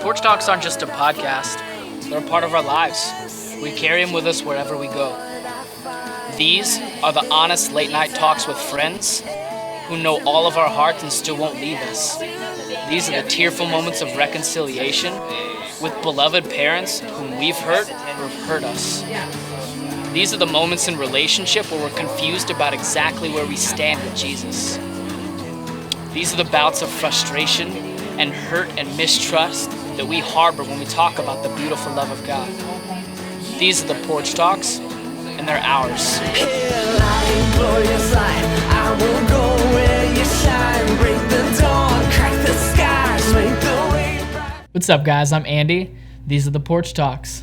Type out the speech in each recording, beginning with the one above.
Porch Talks aren't just a podcast. They're a part of our lives. We carry them with us wherever we go. These are the honest late-night talks with friends who know all of our hearts and still won't leave us. These are the tearful moments of reconciliation with beloved parents whom we've hurt or have hurt us. These are the moments in relationship where we're confused about exactly where we stand with Jesus. These are the bouts of frustration and hurt and mistrust that we harbor when we talk about the beautiful love of God. These are the Porch Talks, and they're ours. What's up, guys? I'm Andy. These are the Porch Talks.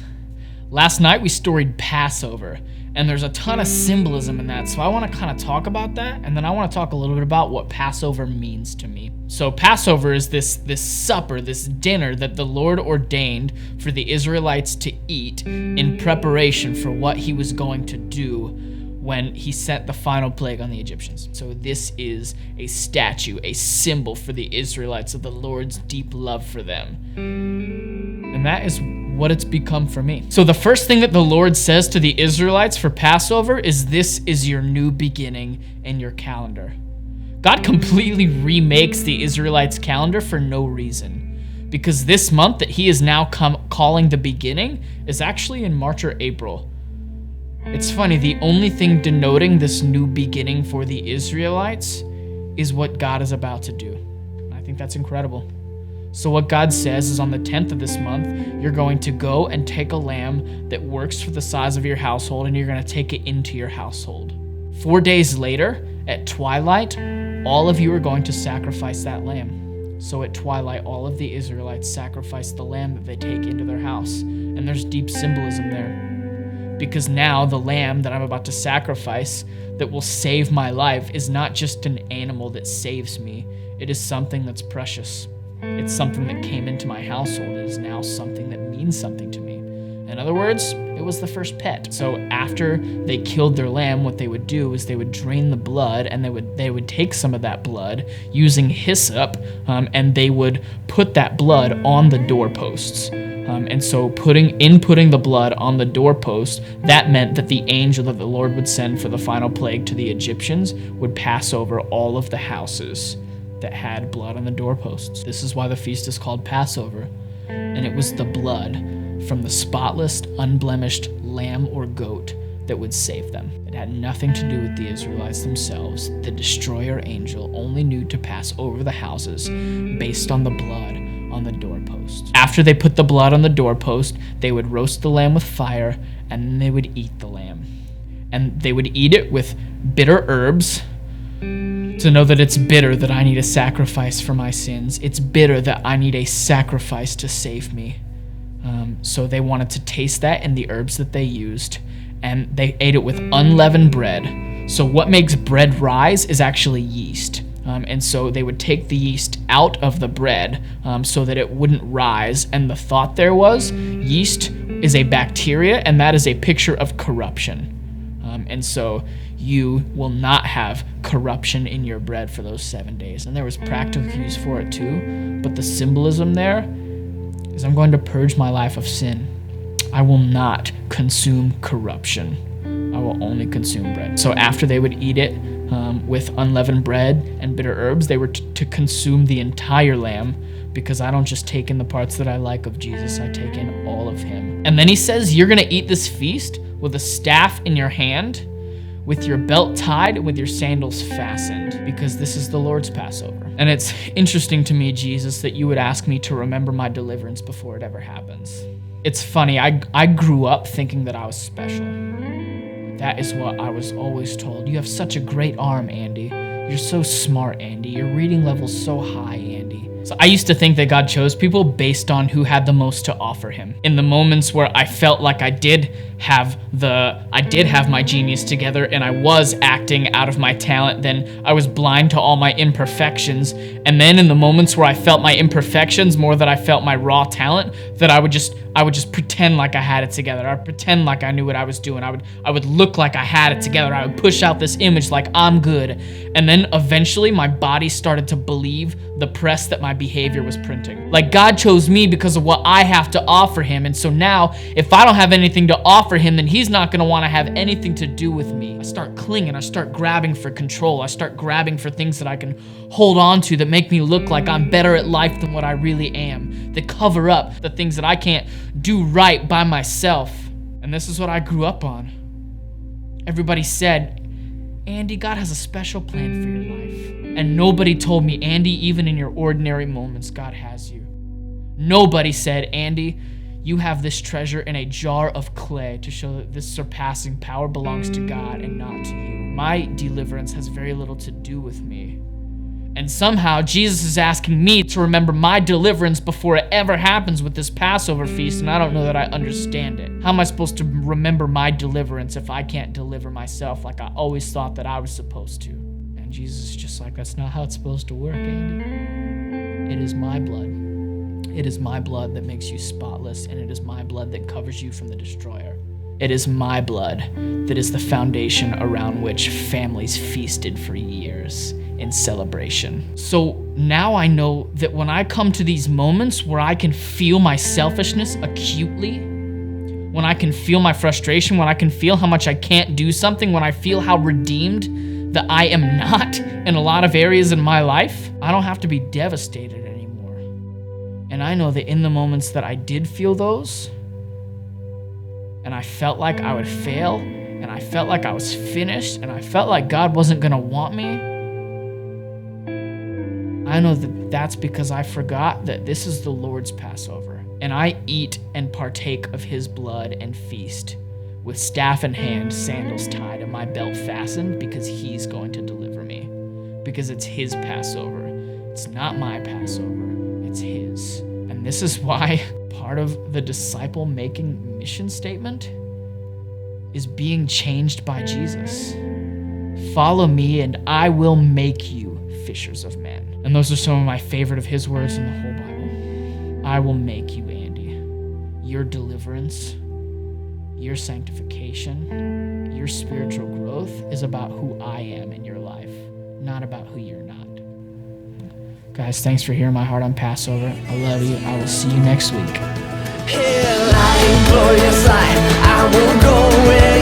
Last night we storied Passover, and there's a ton of symbolism in that, so I want to kind of talk about that, and then I want to talk a little bit about what Passover means to me. So Passover is this supper, this dinner that the Lord ordained for the Israelites to eat in preparation for what he was going to do when he sent the final plague on the Egyptians. So this is a statue, a symbol for the Israelites of the Lord's deep love for them. And that is what it's become for me. So the first thing that the Lord says to the Israelites for Passover is, this is your new beginning in your calendar. God completely remakes the Israelites' calendar for no reason, because this month that he is now calling the beginning is actually in March or April. It's funny, the only thing denoting this new beginning for the Israelites is what God is about to do. I think that's incredible. So what God says is, on the 10th of this month, you're going to go and take a lamb that works for the size of your household, and you're going to take it into your household. 4 days later, at twilight, all of you are going to sacrifice that lamb. So at twilight, all of the Israelites sacrifice the lamb that they take into their house. And there's deep symbolism there. Because now the lamb that I'm about to sacrifice that will save my life is not just an animal that saves me. It is something that's precious. It's something that came into my household. It is now something that means something to me. In other words, it was the first pet. So after they killed their lamb, what they would do is they would drain the blood, and they would take some of that blood using hyssop, and they would put that blood on the doorposts. And so putting the blood on the doorpost, that meant that the angel that the Lord would send for the final plague to the Egyptians would pass over all of the houses that had blood on the doorposts. This is why the feast is called Passover. And it was the blood from the spotless, unblemished lamb or goat that would save them. It had nothing to do with the Israelites themselves. The destroyer angel only knew to pass over the houses based on the blood on the doorpost. After they put the blood on the doorpost, they would roast the lamb with fire, and then they would eat the lamb. And they would eat it with bitter herbs, to know that it's bitter that I need a sacrifice for my sins. It's bitter that I need a sacrifice to save me. So they wanted to taste that in the herbs that they used, and they ate it with unleavened bread. So what makes bread rise is actually yeast. And so they would take the yeast out of the bread so that it wouldn't rise. And the thought there was, yeast is a bacteria, and that is a picture of corruption. And so you will not have corruption in your bread for those 7 days. And there was practical use for it too. But the symbolism there is, I'm going to purge my life of sin. I will not consume corruption. I will only consume bread. So after they would eat it with unleavened bread and bitter herbs, they were to consume the entire lamb, because I don't just take in the parts that I like of Jesus, I take in all of him. And then he says, you're going to eat this feast with a staff in your hand, with your belt tied, with your sandals fastened, because this is the Lord's Passover. And it's interesting to me, Jesus, that you would ask me to remember my deliverance before it ever happens. It's funny, I grew up thinking that I was special. That is what I was always told. You have such a great arm, Andy. You're so smart, Andy. Your reading level's so high, Andy. So I used to think that God chose people based on who had the most to offer him. In the moments where I felt like I did did have my genius together and I was acting out of my talent, then I was blind to all my imperfections. And then in the moments where I felt my imperfections more than I felt my raw talent, that I would just pretend like I had it together. I'd pretend like I knew what I was doing. I would look like I had it together. I would push out this image like I'm good. And then eventually my body started to believe the press that my behavior was printing. Like God chose me because of what I have to offer him. And so now if I don't have anything to offer him, then he's not going to want to have anything to do with me. I start clinging. I start grabbing for control. I start grabbing for things that I can hold on to that make me look like I'm better at life than what I really am, that cover up the things that I can't do right by myself. And this is what I grew up on. Everybody said, Andy, God has a special plan for your life. And nobody told me, Andy, even in your ordinary moments, God has you. Nobody said, Andy, you have this treasure in a jar of clay to show that this surpassing power belongs to God and not to you. My deliverance has very little to do with me. And somehow Jesus is asking me to remember my deliverance before it ever happens with this Passover feast, and I don't know that I understand it. How am I supposed to remember my deliverance if I can't deliver myself like I always thought that I was supposed to? And Jesus is just like, that's not how it's supposed to work, Andy. It is my blood. It is my blood that makes you spotless, and it is my blood that covers you from the destroyer. It is my blood that is the foundation around which families feasted for years in celebration. So now I know that when I come to these moments where I can feel my selfishness acutely, when I can feel my frustration, when I can feel how much I can't do something, when I feel how redeemed that I am not in a lot of areas in my life, I don't have to be devastated anymore. And I know that in the moments that I did feel those, and I felt like I would fail, and I felt like I was finished, and I felt like God wasn't gonna want me, I know that that's because I forgot that this is the Lord's Passover, and I eat and partake of his blood and feast with staff in hand, sandals tied, and my belt fastened, because he's going to deliver me, because it's his Passover. It's not my Passover, it's his. And this is why part of the disciple-making mission statement is being changed by Jesus. Follow me and I will make you fishers of men. And those are some of my favorite of his words in the whole Bible. I will make you, Andy. Your deliverance, your sanctification, your spiritual growth is about who I am in your life, not about who you're not. Guys, thanks for hearing my heart on Passover. I love you. I will see you next week. Glorious light, I will go with